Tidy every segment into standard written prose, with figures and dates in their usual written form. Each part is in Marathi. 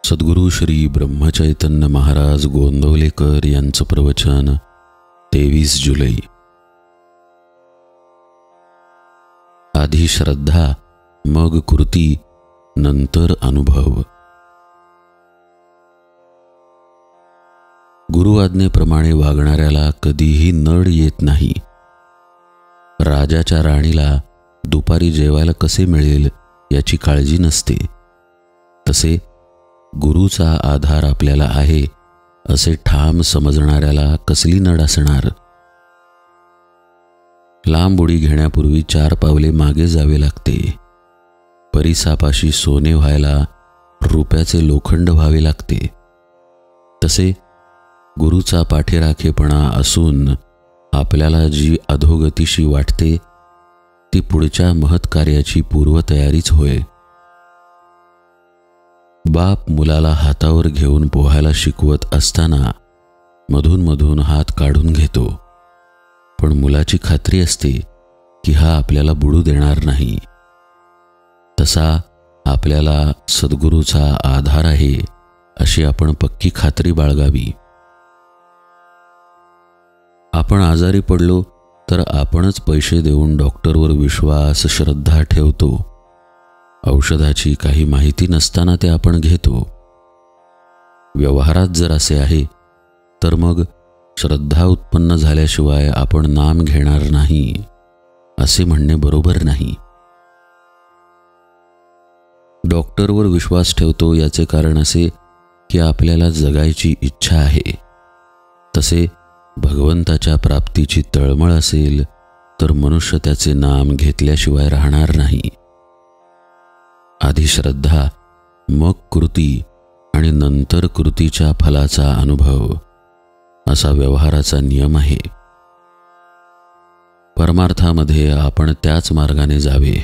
सद्गुरू श्री ब्रह्मचैतन्य महाराज गोंदवलेकर यांचं प्रवचन 23 जुलै। आधी श्रद्धा, मग कृती, नंतर अनुभव। गुरु आज्ञेप्रमाणे वागणाऱ्याला कधीही नड येत नाही। राजाच्या राणीला दुपारी जेवायला कसे मिळेल याची काळजी नसते, तसे गुरुचा आधार आपल्याला आहे असे ठाम समजणाऱ्याला कसली नड असणार। लांब उडी घेण्यापूर्वी 4 पावले मागे जावे लागते। परिसापाशी सोने व्हायला रुपयाचे लोखंड व्हावे लागते। तसे गुरुचा पाठीराखेपणा असून आपल्याला जी अधोगतीशी वाटते ती पुढच्या महत्कार्याची पूर्वतयारीच होय। बाप मुलाला हातावर घेऊन पोहायला शिकवत असताना मधून मधून हात काढून घेतो, पण मुलाची खात्री असते की हा आपल्याला बुडू देणार नाही। तसा आपल्याला सद्गुरूचा आधार आहे अशी आपण पक्की खात्री बाळगावी। आपण आजारी पडलो तर आपणच पैसे देऊन डॉक्टरवर विश्वास, श्रद्धा ठेवतो। औषधाची काही माहिती नसताना ते आपण घेतो। व्यवहारात जर असे आहे तर मग श्रद्धा उत्पन्न झाल्याशिवाय आपण नाम घेणार नाही असे म्हणणे बरोबर नाही। डॉक्टरवर विश्वास ठेवतो याचे कारण असे की आपल्याला जगायची इच्छा आहे। तसे भगवंताच्या प्राप्तीची तळमळ असेल तर मनुष्य त्याचे नाम घेतल्याशिवाय राहणार नाही। आधी श्रद्धा, मग कृती आणि नंतर कृतीच्या फलाचा अनुभव असा व्यवहाराचा नियम आहे। परमार्थामध्ये आपण त्याच मार्गाने जावे।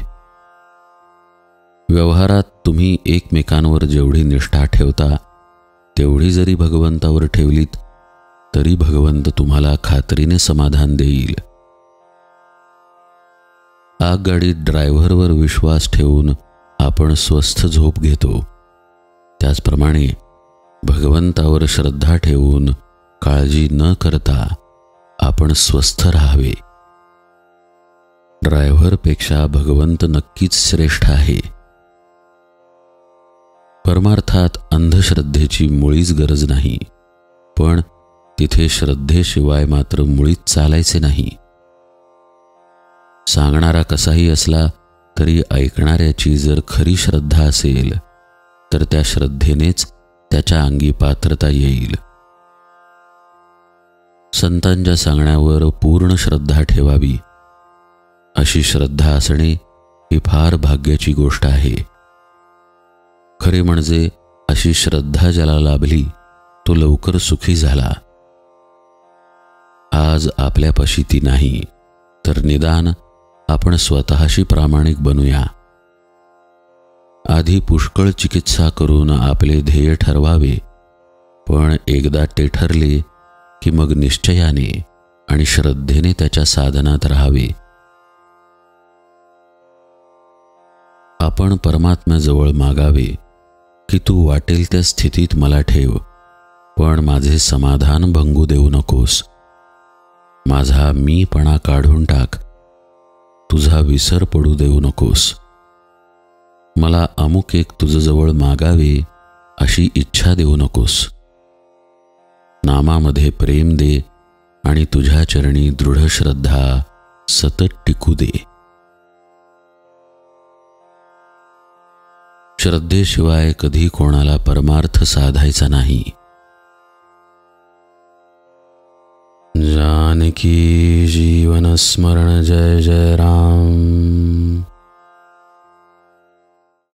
व्यवहारात तुम्ही एकमेकांवर जेवढी निष्ठा ठेवता तेवढी जरी भगवंतावर ठेवलीत तरी भगवंत तुम्हाला खात्रीने समाधान देईल। आगगाडीत ड्रायव्हरवर विश्वास ठेवून आपण स्वस्थ झोप घेतो, त्याचप्रमाणे भगवंतावर श्रद्धा ठेवून काळजी न करता आपण स्वस्थ राहावे। ड्रायव्हरपेक्षा भगवंत नक्कीच श्रेष्ठ आहे। परमार्थात अंधश्रद्धेची मुळीच गरज नाही, पण तिथे श्रद्धेशिवाय मात्र मुळीच चालायचे नाही। सांगणारा कसाही असला तरी ऐकणाऱ्याची जर खरी श्रद्धा असेल तर त्या श्रद्धेनेच त्याच्या अंगी पात्रता येईल। संतांच्या सांगण्यावर पूर्ण श्रद्धा ठेवावी अशी श्रद्धा असणे ही फार भाग्याची गोष्ट आहे। खरे म्हणजे अशी श्रद्धा ज्याला लाभली तो लवकर सुखी झाला। आज आपल्यापाशी ती नाही तर निदान आपण स्वतःशी प्रामाणिक बनूया। आधी पुष्कळ चिकित्सा करून आपले ध्येय ठरवावे, पण एकदा ते ठरले की मग निश्चयाने आणि श्रद्धेने त्याच्या साधनात राहावे। आपण परमात्म्याजवळ मागावे की तू वाटेल त्या स्थितीत मला ठेव, पण माझे समाधान भंगू देऊ नकोस। माझा मीपणा काढून टाक, तुझा विसर पडू देऊ नकोस। मला अमुक एक तुझ्याजवळ मागावे अशी इच्छा देऊ नकोस। नामामध्ये प्रेम दे आणि तुझ्या चरणी दृढ श्रद्धा सतत टिकू दे। श्रद्धेशिवाय कधी कोणाला परमार्थ साधायचा नाही। जानकी जीवन स्मरण जय जय राम।